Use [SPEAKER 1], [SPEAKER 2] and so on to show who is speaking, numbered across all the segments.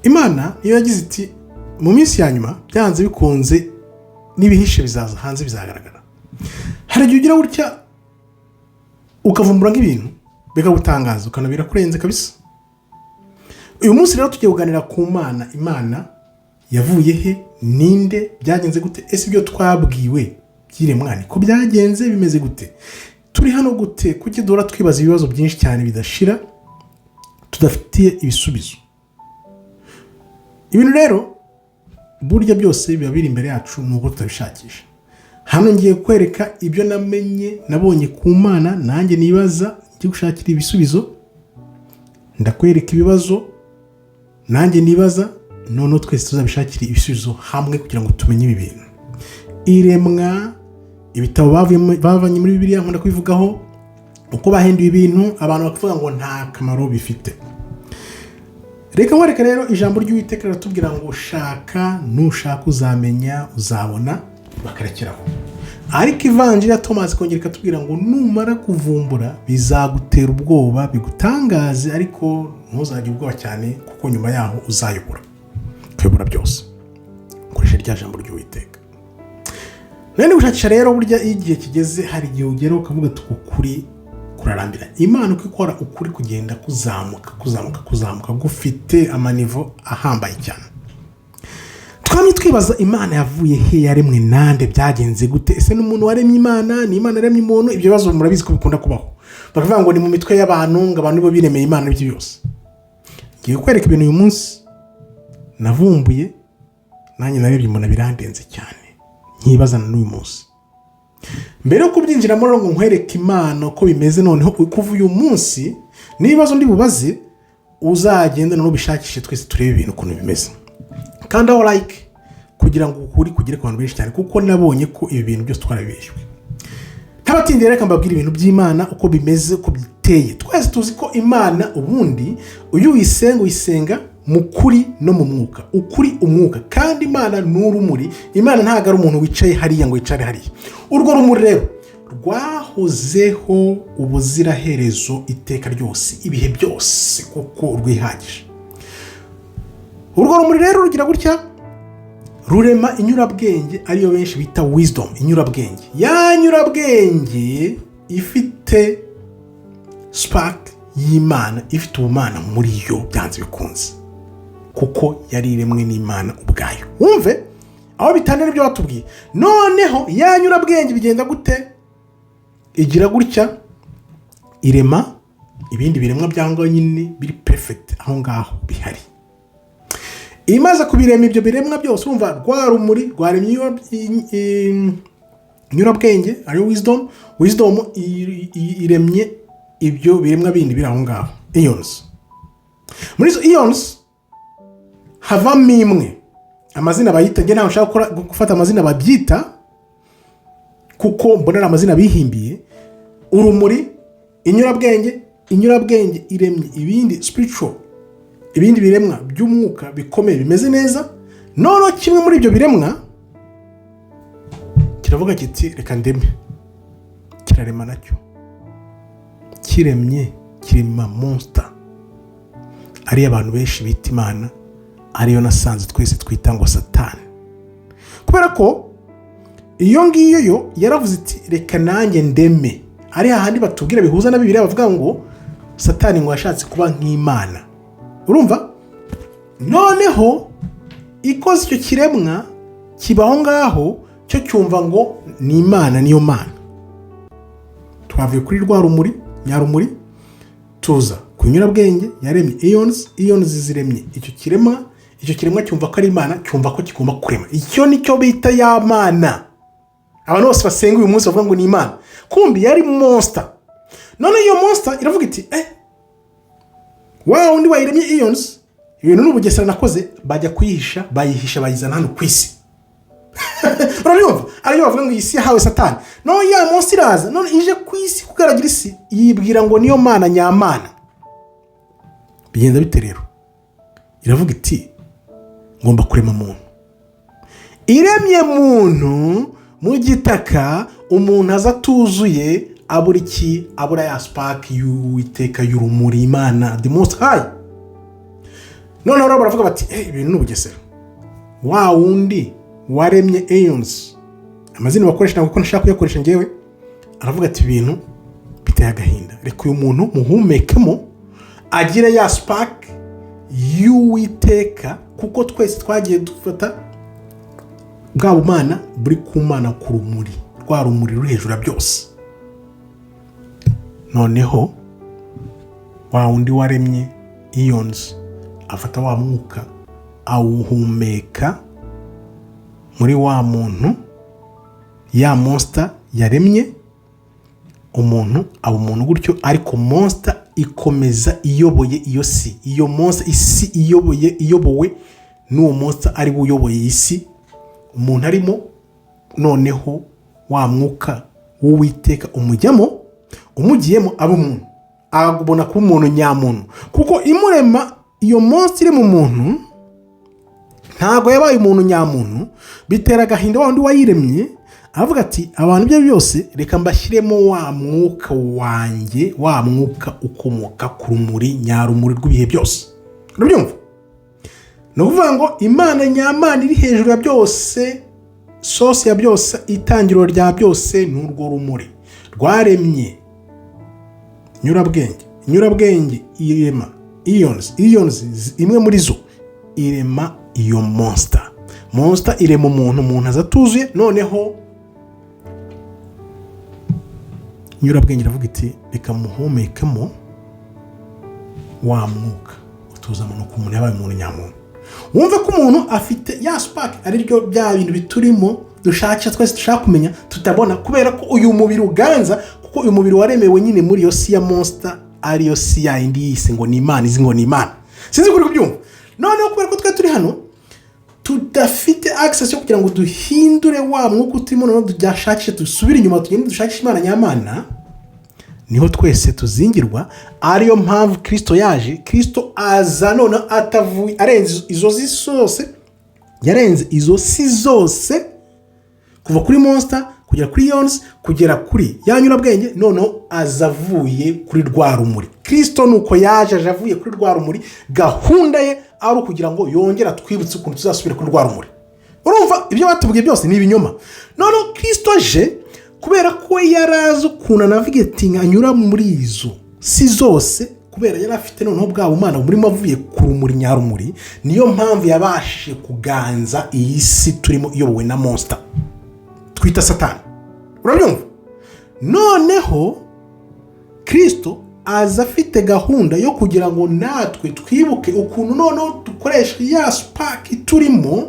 [SPEAKER 1] Imana niyo yagize iti mu minsi ya nyuma byanze bikunze n'ibihishe bizaza hanze bizagaragara. Hari igihe ugira gutya ukavumbura nk'ibintu bikagutangaza ukanabira kurenze kabisa. Uyu munsi rero tugiye kuganira ku Mana. Imana yavuye he, ninde, byagenze gute, ese ibyo twabwiwe byiremwa ko byagenze bimeze gute, turi hano gute, kuki duhora twibaza ibibazo byinshi cyane bidashira tudafitiye ibisubizo. Ibintu rero burya byose biba biri imbere yacu nuko tutabishakisha. Hano ngiye kwereka ibyo namenye nabonye ku Mana nanjye nibaza ngiye gushakira ibisubizo. Ndakwereka ibibazo nanjye nibaza, none twese tuzabishakira ibisubizo hamwe kugira ngo tumenye ibi bintu. Iremwa, ibitabo bavanye muri Bibiliya nkunda kubivugaho, uko bahinduye ibintu abantu bakavuga ngo nta kamaro bifite. Reka nkwereke rero ijambo ry'Uwiteka riratubwira ngo shaka, nushaka uzamenya, uzabona, bakarekeraho. Ariko ivanjiri ya Thomas kongera ikatubwira ngo numara kuvumbura bizagutera ubwoba bigutangaze, ariko ntuzajye ubwoba cyane kuko nyuma yaho uzayobora byose. Koresha rya jambo ry'Uwiteka. None gushakisha rero burya igihe kigeze hari igihe ugera ukavuga ati ukuri kurarambira. Imana uko ikora ukuri kugenda kuzamuka gufite amanivo ahambaye cyane. Twamye twibaza Imana yavuye he, yaremwe nande, byagenze gute, ese n'umuntu waremye Imana, ni Imana yaremye umuntu? Ibyo bibazo murabizi ko bikunda kubaho. Bakavuga ngo ni mu mitwe y'abantu, ngo abantu bo biremeye Imana ibyo byose. Ngiye kwereka ibintu uyu munsi navumbuye nanjye narebye mbona birandenze cyane, nkibazana n'uyu munsi. Mbere yo kubyinjiramo rero ngo nkwereke Imana ko bimeze, noneho kuva uyu munsi n'ibibazo ndi bubaze uzagenda no bishakishe, twese turebe ibintu ukuntu bimeze. Kandi aho like kugira ngo ukuri kugere ku bantu benshi cyane, kuko nabonye ko ibi bintu byose twarabeshwe. Ntabatindira reka mbabwira ibintu by'Imana uko bimeze, uko biteye. Twese tuzi ko Imana ubundi uyu uyisenga mu kuri no mu mwuka, ukuri umwuka, kandi Imana n'urumuri. Imana ntago ari umuntu wicaye hariya ngo yicare hariya. Urwo rumuri rero rwahozeho ubuziraherezo iteka ryose, ibihe byose, kuko rwihagije. Urwo rumuri rero rugira gutya rurema inyurabwenge, ariyo benshi bita wisdom. Inyurabwenge, ya nyurabwenge ifite spark y'Imana, ifite ubumana muri yo byanze bikunze, kuko yari iremwe n'Imana ubwayo. Wumve aho bitanira ibyo batubwiye. Noneho ya nyurabwenge bigenda gute? Igira gutya irema ibindi biremwa byangwa nyine biri perfect aho ngaho bihari. Imaze kubirema ibyo biremwa byose, urumva rwa rumuri rwaremye nyurabwenge ari wisdom iremye ibyo biremwa bindi biri aho ngaho, eons. Muri izo eons havamo imwe amazina bayita, nge ntaho nshaka gufata amazina babyita kuko mbonera amazina bihimbiye. Urumuri, inyurabwenge iremye ibindi spiritual, ibindi biremwa by'umwuka bikomeye bimeze neza. None kimwe muri ibyo biremwa kiravuga kiti reka ndeme, kirarema nacyo. Kiremye kirema monster, ari abantu benshi bita Imana, ariyo nasanze twese twita ngo Satani. Kubera ko iyo ngiyo yo yaravuze iti reka nanjye ndeme. Ari hahandi batubwira bihuza na Bibiliya bavuga ngo Satani ngo yashatse kuba nk'Imana. Urumva? Noneho ikoze icyo kiremwa kibaho ngaho, cyo cyumva ngo ni Imana, niyo Mana. Twavuye kuri rwa rumuri, nyarumuri, tuza kunyurabwenge yaremye eons ziremye icyo kiremwa cyumva ko ari Imana, cyumva ko kigomba kurema. Icyo nicyo bita ya Mana. Abantu bose basenga uyu munsi bavuga ngo ni Imana, kumbi yari monster. None iyo monster iravuga iti wow, undi wayiremye eons, ibintu n'ubugesera nakoze, bajya kuyihisha, bayizana hano ku isi. Uranyumva? Ariyo bavuga ngo isi yahawe Satani. No ya monster iraza, none ije ku isi kugaragira isi, yibwira ngo niyo Mana nyamana. Bigenda bite rero? Iravuga iti ngomba kurema muntu. Iremye muntu mu gitaka, umuntu aza tuzuye, abura ya spark y'Uwiteka y'urumuri, Imana the most high. noneho rero baravuga bati ibintu ni ubugesera. Wa wundi waremye eons, amazina bakoresha ntabwo ko nashaka kuyakoresha ngewe, aravuga ati ibintu biteye agahinda, reka uyu muntu muhumekemo agire ya spark y'Uwiteka, kuko twese twagiye dufata bwa bumana buri ku Mana ku rumuri, rwa rumuri ruri hejuru ya byose. Noneho wa wundi waremye eons afata wa mwuka awuhumeka muri wa muntu, ya monster yaremye umuntu, aba umuntu gutyo, ariko monster ikomeza iyoboye iyo si. Iyo monster isi iyobowe n'uwo monster ari we uyoboye isi, umuntu arimo. Noneho wa mwuka w'Uwiteka umujyamo, umugiyemo aba umuntu, agubona kuba umuntu nyamuntu, kuko imurema iyo monster iri mu muntu ntago yabaye umuntu nyamuntu. Bitera agahinda wa wundi wayiremye, aravuga ati abantu bye byose reka mbashyiremo wa mwuka wanjye, wa mwuka ukomoka ku rumuri nyarumuri rw'ibihe byose. Urabyumva? Ni ukuvuga ngo Imana nyamana iri hejuru ya byose, source ya byose, itangiriro rya byose ni urwo rumuri rwaremye nyurabwenge irema eons imwe muri zo irema iyo monster irema umuntu aza atuzuye. Noneho nyurabwenge iravuga iti reka muhumekemo wa mwuka utuza umuntu, ku muntu yabaye umuntu nyamuntu. Wumve ko umuntu afite ya spark, ari ryo bya bintu biturimo dushaka twese dushaka kumenya tutabona, kubera ko uyu mubiri uganza, kuko uyu mubiri waremewe nyine muri yo si ya monster, ariyo si ya indi yise ngo ni Imana, izi ngo ni Imana. Sinzi kuri kubyumva. Noneho kubera ko twe turi hano tudafite access yo kugira ngo duhindure wa mwuka uturimo, noneho dujyashakishe dusubire inyuma tugende dushakishe Imana nyamana, niho twese tuzingirwa. Ariyo mpamvu Kristo yaje. Kristo aza none atavuye arenze izo si zose, yarenze izo si zose, kuva kuri monster kugera kuri eons kugera kuri yanyurabwenge, noneho azavuye kuri rwa rumuri. Kristo nuko yaje avuye kuri rwa rumuri. Gahunda ye ari ukugira ngo yongera twibutse ukuntu tuzasubira kuri rwa rumuri. Urumva ibyo batubwiye byose ni ibinyoma. Noneho Kristo aje kubera ko yarazi ukuntu navigating anyura muri izo si zose, kubera yari afite noneho bwa bumana burimo avuye ku rumuri nyarumuri. Niyo mpamvu yabashije kuganza iyi si turimo iyobowe na monster twita Satani. Urabyumva? Noneho Kristo aza afite gahunda yo kugira ngo natwe twibuke ukuntu noneho dukoresha ya spark turimo,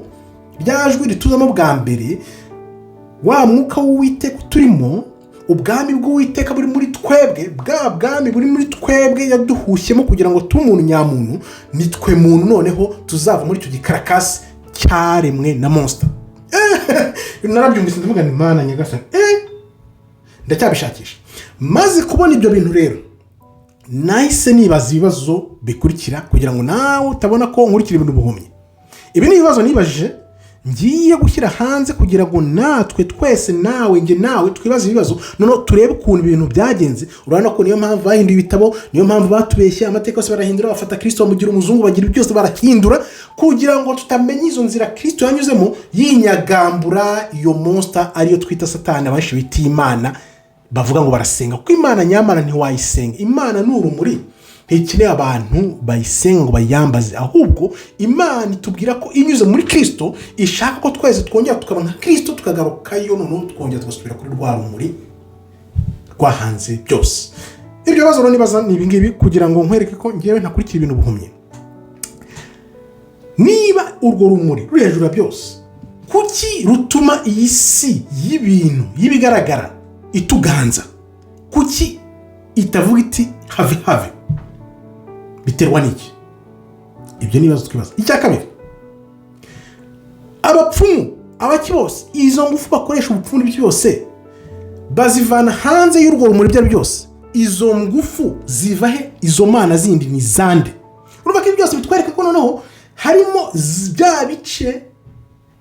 [SPEAKER 1] ryajwi rituzamo bwa mbere, wa mwuka w'Uwiteka turimo, ubwami bw'Uwiteka buri muri twebwe, bwa bwami buri muri twebwe yaduhushyemo kugira ngo tube umuntu nyamuntu. Nitwe muntu noneho tuzava muri icyo gikarakasi cyaremwe na monster. Narabyumvise ndavuga ni Imana nyagasani, ndacyabishakisha. Maze kubona ibyo bintu rero, nahise nibaza ibibazo bikurikira kugira ngo nawe utabona ko nkurikira ibintu buhumye. Ibi ni ibibazo nibajije ngiye gushyira hanze kugira ngo natwe twese, nawe nge nawe, twibaze ibibazo, noneho turebe ukuntu ibintu byagenze. Urabona ko niyo mpamvu bahinduye ibitabo, niyo mpamvu batubeshye, amateka yose barahindura, bafata Kristo bamugira umuzungu, bagira byose barahindura kugira ngo tutamenye izo nzira Kristo yanyuzemo yinyagambura iyo monster ariyo twita Satani, abenshi bita Imana, bavuga ngo barasenga. Kuko Imana nyamana ntiwayisenga. Imana ni urumuri, ntikeneye abantu bayisenga ngo bayambaze, ahubwo Imana itubwira ko inyuze muri Kristo ishaka ko twese twongera tukaba nka Kristo, tukagarukayo noneho twongera tugasubira kuri rwa rumuri rwahanze byose. Ibyo bibazo rero nibaza ni ibingibi kugira ngo nkwereke ko ngewe ntakurikira ibintu buhumye. Niba urwo rumuri ruri hejuru ya byose, kuki rutuma iyi si y'ibintu y'ibigaragara ituganza? Kuki itavuga iti have? Biterwa n'iki? Ibyo nibazo twibaza. Icya kabiri, abapfumu abaki bose, izo ngufu bakoresha ubupfumu n'ibyo byose bazivana hanze y'urwo rumuri bya byose. Izo ngufu ziva he? Izo mana zindi ni zande? Urumva ko byose bitwereka ko noneho harimo bya bice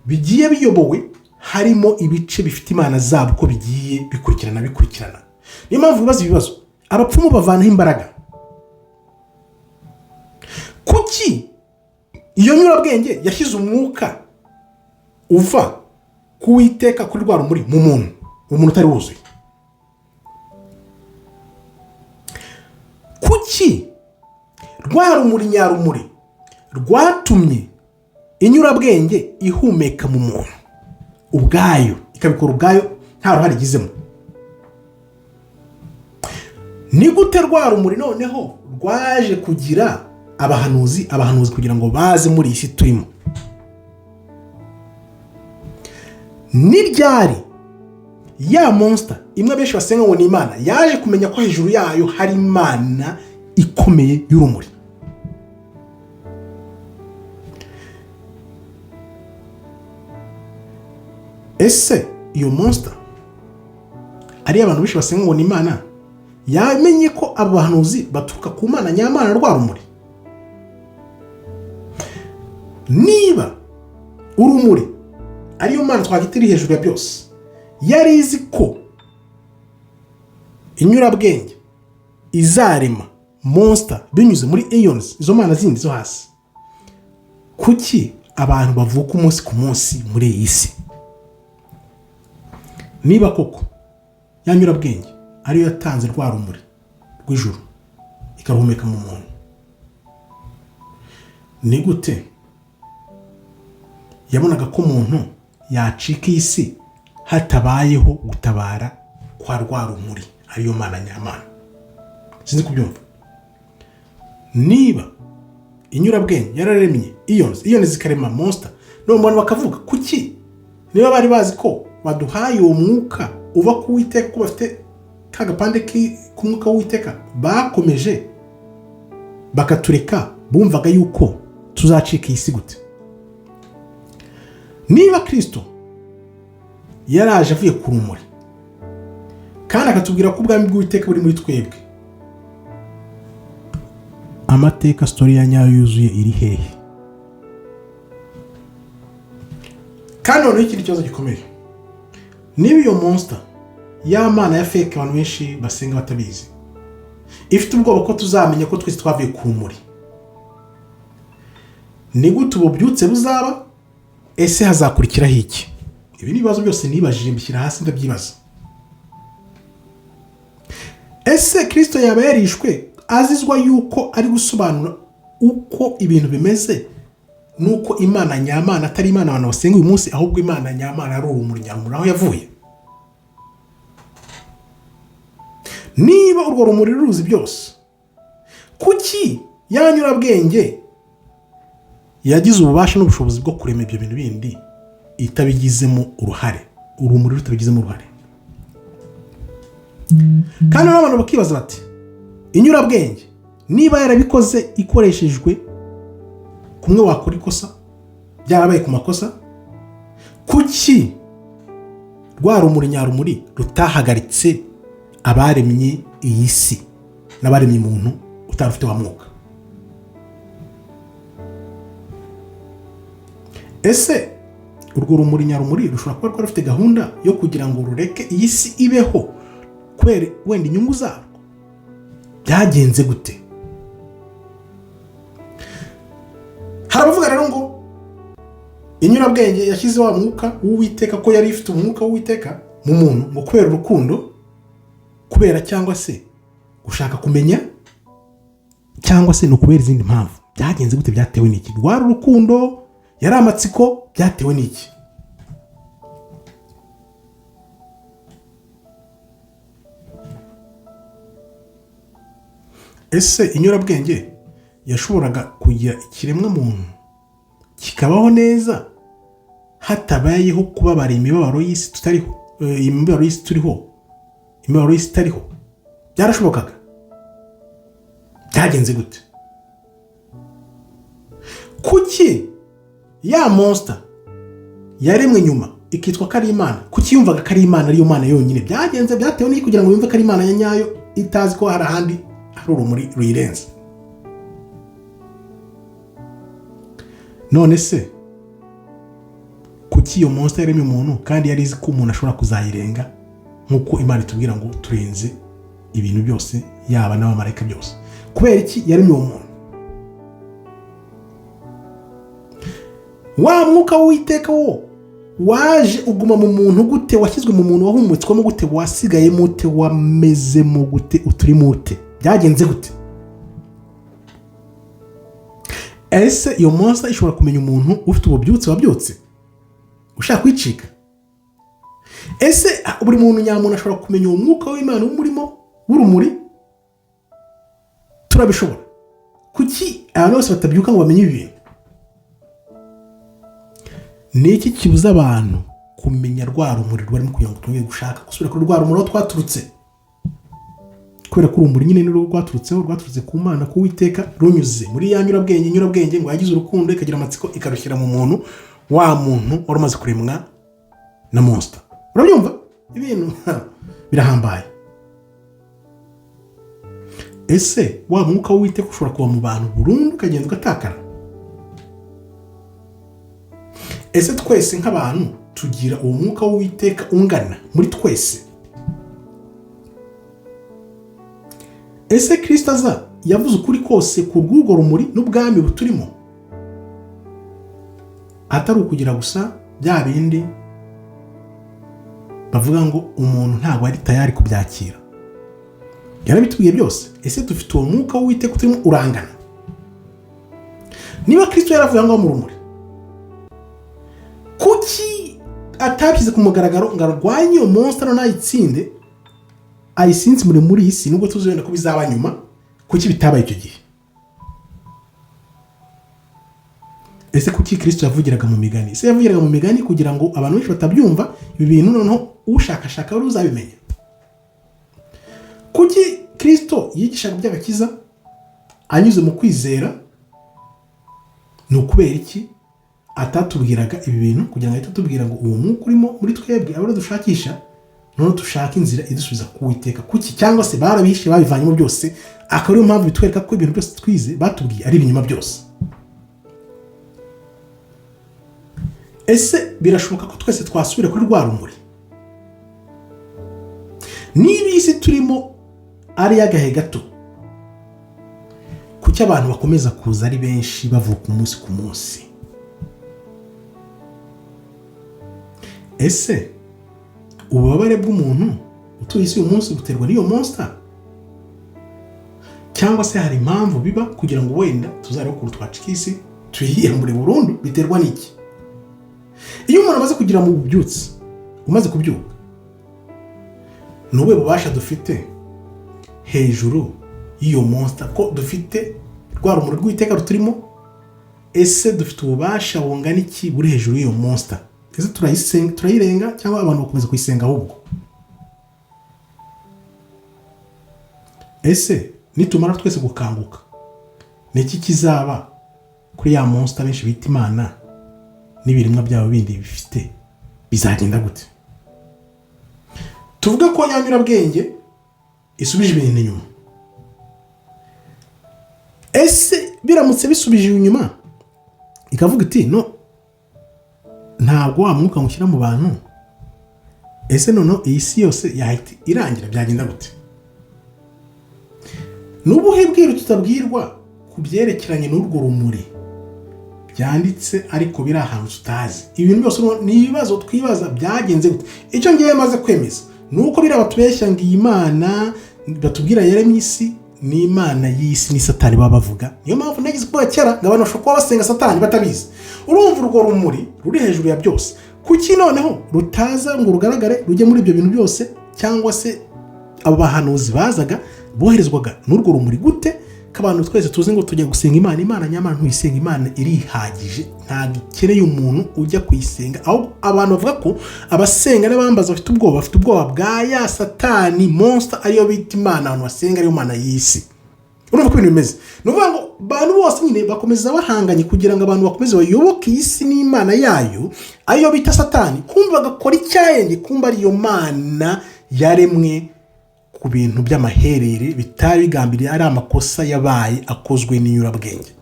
[SPEAKER 1] bigiye biyobowe, harimo ibice bifite imana zabo ko bigiye bikurikirana. Niyo mpamvu bibaza ibibazo, abapfumu bavanaho imbaraga. Kuki iyo nyurabwenge yashyize umwuka uva ku Uwiteka kuri rwa rumuri mu muntu, umuntu utari wuzuye. Kuki rwa rumuri nyarumuri rwatumye inyurabwenge ihumeka mu muntu ubwayo, ikabikora ubwayo nta ruhare igizemo? Ni gute rwa rumuri noneho rwaje kugira abahanuzi kugira ngo baze muri iyi si turimo? Ni ryari ya monster imwe benshi basenga ngo ni Imana yaje kumenya ko hejuru yayo hari Imana ikomeye y'urumuri? Ese iyo monster ari abantu benshi basenga ngo ni Imana yamenye ko abo bahanuzi baturuka ku Mana nyamana rwa rumuri? Niba urumuri ariyo Mana twagitiri hejuru ya byose, yari izi ko inyurabwenge izarema monster binyuze muri eons, izo mana zindi zo hasi, kuki abantu bavuka umunsi ku munsi muri iyi si? Niba koko ya nyurabwenge ariyo yatanze rwa rumuri rw'ijuru ikaruhumeka mu muntu, ni gute yabonaga ko umuntu yacika iyi si hatabayeho gutabara kwa rwa rumuri ariyo Mana nyamana? Sinzi kubyumva. Niba inyurabwenge yararemye ions zikarema monster, none abantu bakavuga kuki, niba bari bazi ko baduhaye uwo mwuka uva ku Uwiteka, ko bafite kagapande k'umwuka w'Uwiteka, bakomeje bakatureka, bumvaga yuko tuzacika iyi si gute? Niba Kristo yaraje avuye ku rumuri kandi akatubwira ko ubwami bw'Uwiteka buri muri twebwe, amateka story ya nyayo yuzuye iri hehe? Kandi noneho ikindi kibazo gikomeye, niba iyo monster ya mana ya fake abantu benshi basenga batabizi ifite ubwoba ko tuzamenya ko twese twavuye ku rumuri, ni gute ububyutse buzaba? Ese hazakurikiraho iki? Ibi ni ibibazo byose nibajije, mbishyira hasi ndabyibaza. Ese Kristo yaba yarishwe azizwa yuko ari gusobanura uko ibintu bimeze, nuko Imana nyamana atari Imana abantu basenga uyu munsi, ahubwo Imana nyamana ari urumuri nyamura aho yavuye? Niba urwo rumuri ruzi byose, kuki yanyurabwenge yagize ububasha n'ubushobozi bwo kurema ibyo bintu bindi itabigizemo uruhare, urumuri rutabigizemo uruhare? Kandi n'abantu bakibaza bati, inyurabwenge niba yarabikoze ikoreshejwe kumwe wakora ikosa, byarabaye ku makosa, kuki rwa rumuri nyarumuri rutahagaritse abaremye iyi si n'abaremye umuntu utarufite wa mwuka? Ese urwo rumuri nyarumuri rushobora kuba rufite gahunda yo kugira ngo rureke iyi si ibeho kubera wenda inyungu zarwo? Byagenze gute? Harabavuga rero ngo inyurabwenge yashyize wa mwuka w'Uwiteka, ko yari ifite umwuka w'Uwiteka mu muntu, ngo kubera urukundo, kubera cyangwa se gushaka kumenya, cyangwa se no kubera izindi mpamvu. Byagenze gute? Byatewe n'iki? Rwari urukundo? Yari amatsiko? Byatewe n'iki? Ese inyurabwenge yashoboraga kugira ikiremwa muntu kikabaho neza hatabayeho kubabara imibabaro y'isi tutariho, imibabaro y'isi turiho, imibabaro y'isi itariho? Byarashobokaga? Byagenze gute? Kuki ya monster yaremwe nyuma ikitwa ko ari Imana, kuki yumvaga ko ari Imana ariyo Mana yonyine? Byatewe n'iki kugira ngo yumve ko ari Imana ya nyayo, itazi ko hari ahandi hari urumuri ruyirenze? None se kuki iyo monster yaremye umuntu kandi yari izi ko umuntu ashobora kuzayirenga, nk'uko Imana itubwira ngo turenze ibintu byose, yaba n'abamarayika byose? Kubera iki yaremye uwo muntu? wa mwuka w'Uwiteka wo waje uguma mu muntu gute, washyizwe mu muntu, wahumetswemo gute, wasigayemo gute, wamezemo gute, uturimo gute, byagenze gute? Ese iyo monster ishobora kumenya umuntu ufite ububyutse wabyutse ushaka kwicika? Ese buri muntu nyamuntu ashobora kumenya uwo mwuka w'Imana w'umurimo w'urumuri? Turabishobora. Kuki abantu bose batabyuka ngo bamenye ibi bintu? Ni iki kibuza abantu kumenya rwa rumuri rwarimo kugira ngo tugiye gushaka gusubira kuri rwa rumuri aho twaturutse? Kubera ko urumuri nyine ni rwaturutse ku Mana, ku Uwiteka, runyuze muri ya nyurabwenge ngo yagize urukundo ikagira amatsiko ikarushyira mu muntu, wa muntu wari umaze kuremwa na monster. Urabyumva? Ibintu birahambaye. Ese wa mwuka w'Uwiteka ushobora kuba mu bantu burundu ukagenda ugatakara? Ese twese nk'abantu tugira uwo mwuka w'Uwiteka ungana muri twese? Ese Kristo aza yavuze ukuri kose ku bw'urwo rumuri n'ubwami buturimo, atari ukugira gusa bya bindi bavuga ngo umuntu ntabwo ari tayari kubyakira? Yarabitubwiye byose. Ese dufite uwo mwuka w'Uwiteka uturimo urangana? Niba Kristo yaravuye ngo mu rumuri, kuki atabyize ku mugaragaro ngo arwanye iyo monster nayitsinde, ayisinze muri iyi si, nubwo tuzibona ko bizaba nyuma? Kuki bitabaye icyo gihe? Ese kuki Kristo yavugiraga mu migani? Ese yavugiraga mu migani kugira ngo abantu benshi batabyumva ibi bintu, noneho ushakashaka wari uzabimenya? Kuki Kristo yigishaga by'agakiza anyuze mu kwizera? Ni ukubera iki atatubwiraga ibi bintu kugira ngo ahite atubwira ngo uwo mwuka urimo muri twebwe aba dushakisha, noneho dushaka inzira idusubiza ku Uwiteka? Kuki? Cyangwa se barabihishe babivanyemo byose, akaba ariyo mpamvu bitwereka ko ibintu byose twize batubwiye ari ibinyoma byose? Ese birashoboka ko twese twasubira kuri rwa rumuri? Niba isi turimo ari y'agahe gato, kuki abantu bakomeza kuza ari benshi bavuka umunsi ku munsi? Ese ububabare bw'umuntu utuye isi uyu munsi buterwa n'iyo monster, cyangwa se hari impamvu biba kugira ngo wenda tuzarebe ukuntu twacika isi tuyiyambure burundu? Biterwa n'iki? Iyo umuntu amaze kugira mu bubyutse, umaze kubyuka, nube bubasha dufite hejuru y'iyo monster, ko dufite rwa rumuri rw'Uwiteka ruturimo? Ese dufite ububasha bungana iki buri hejuru y'iyo monster? Ese turayirenga cyangwa abantu bakomeza kuyisenga ahubwo? Ese nitumara twese gukanguka, ni iki kizaba kuri ya monster benshi bita Imana n'ibiremwa byabo bindi bifite? Bizagenda gute? Tuvuga ko ya nyurabwenge isubije ibintu inyuma. Ese biramutse bisubije inyuma ikavuga iti no, ntabwo wa mwuka mushyira mu bantu, ese noneho iyi si yose yahita irangira? Byagenda gute? N'ubuhe bwiru tutabwirwa ku byerekeranye n'urwo rumuri byanditse ariko biri ahantu tutazi? Ibintu byose ni ibibazo twibaza, byagenze gute? Icyo ngiye maze kwemeza nuko biri abatubeshya ngo iyi Mana batubwira yaremye isi ni Imana y'isi ni Satani baba bavuga. Niyo mpamvu nagize kuba kera ngo abantu bashobora kuba basenga Satani batabizi. Urumva urwo rumuri ruri hejuru ya byose, kuki noneho rutaza ngo rugaragare rujye muri ibyo bintu byose? Cyangwa se abo bahanuzi bazaga boherezwaga n'urwo rumuri gute? K'abantu twese tuzi ngo tujya gusenga Imana nyamara ntuyisenga. Imana irihagije, ntabwo ikeneye umuntu ujya kuyisenga. Aho abantu bavuga ko abasenga n'abambaza bafite ubwoba bwa ya Satani monster ariyo bita Imana, abantu basenga ariyo Mana y'isi. Urumva ko ibintu bimeze? Ni ukuvuga ngo abantu bose nyine bakomeza bahanganye kugira ngo abantu bakomeze bayoboke isi n'Imana yayo ariyo bita Satani, kumva bagakora icyayenge, kumva ariyo Mana yaremwe ku bintu by'amaherere bitari bigambiriye, ari amakosa yabaye akozwe n'inyurabwenge.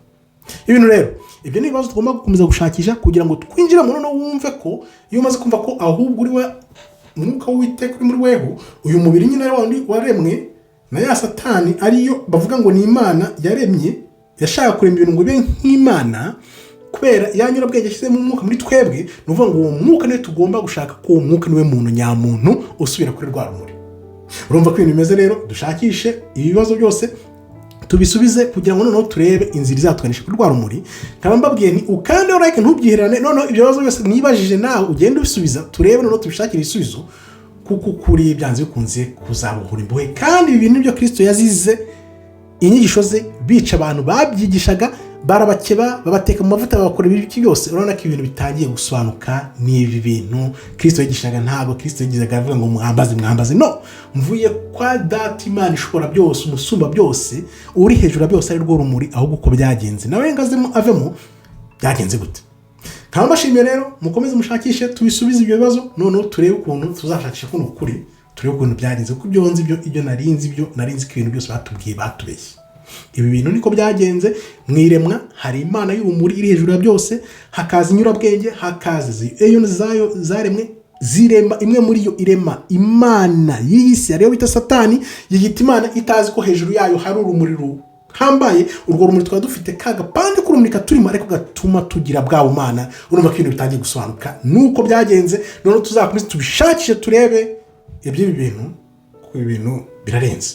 [SPEAKER 1] Ibintu rero ibyo ni ibibazo tugomba gukomeza gushakisha kugira ngo twinjire mu noneho wumve ko iyo umaze kumva ko ahubwo uri we mwuka w'Uwiteka uri muri weho, uyu mubiri nyine waremwe na ya Satani ariyo bavuga ngo ni Imana yaremye, yashaka kurema ibintu ngo bibe nk'Imana, kubera yanyurabwenge yashyizemo umwuka muri twebwe ni ukuvuga ngo uwo mwuka niwe tugomba gushaka ko uwo mwuka niwe muntu nyamuntu usubira kuri rwa rumuri. Urumva ko ibintu bimeze rero, dushakishe ibibazo byose tubisubize kugira ngo noneho turebe inzira izatuganisha kuri rwa rumuri. Nkaba mbabwiye nti ukande like ntubyiherane, noneho ibyo bibazo byose nibajije nawe ugende ubisubiza, turebe noneho tubishakire ibisubizo, kuko kuri byanze bikunze kuzabuhura imbohe. Kandi ibi bintu byo Kristo yazize, inyigisho ze bica abantu babyigishaga, barabakeba babateka mu mavuta babakora ibiki byose. Urabona ko ibintu bitangiye gusobanuka n'ibi bintu Kristo yigishaga. Ntabwo Kristo yigishaga avuga ngo mwambaze, no, mvuye kwa data Imana ishobora byose, umusumba byose, uri hejuru byose ari rwo rumuri. Ahubwo uko byagenze nawe ngazemo avemo byagenze gute. Nkaba mbashimiye rero, mukomeze mushakishe tubisubize ibyo bibazo, noneho turebe ukuntu tuzashakisha kuno ukuri, turebe ukuntu byagenze, kuko ibyo nzi ibyo narinzi ko ibintu byose batubwiye batubeshye. Ibi bintu niko byagenze. Mwiremwa hari Imana y'urumuri iri hejuru ya byose, hakaza inyurabwenge, hakaza eyo zayo zaremwe zirema. Imwe muri yo irema Imana y'isi ariyo bita Satani, yiyita Imana itazi ko hejuru yayo hari urumuri ruhambaye. Urwo rumuri twaba dufite kagapande k'urumurika turimo, ariko gatuma tugira bwa bumana. Urumva ko ibintu bitangiye gusobanuka nuko byagenze. Noneho tuzakomeza tubishakishe turebe ibyo bintu, kuko ibintu birarenze.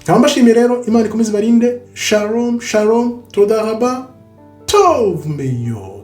[SPEAKER 1] Nkaba mbashimiye rero, Imana ikomeze ibarinde. Shalom shalom, todahaba tov meyo.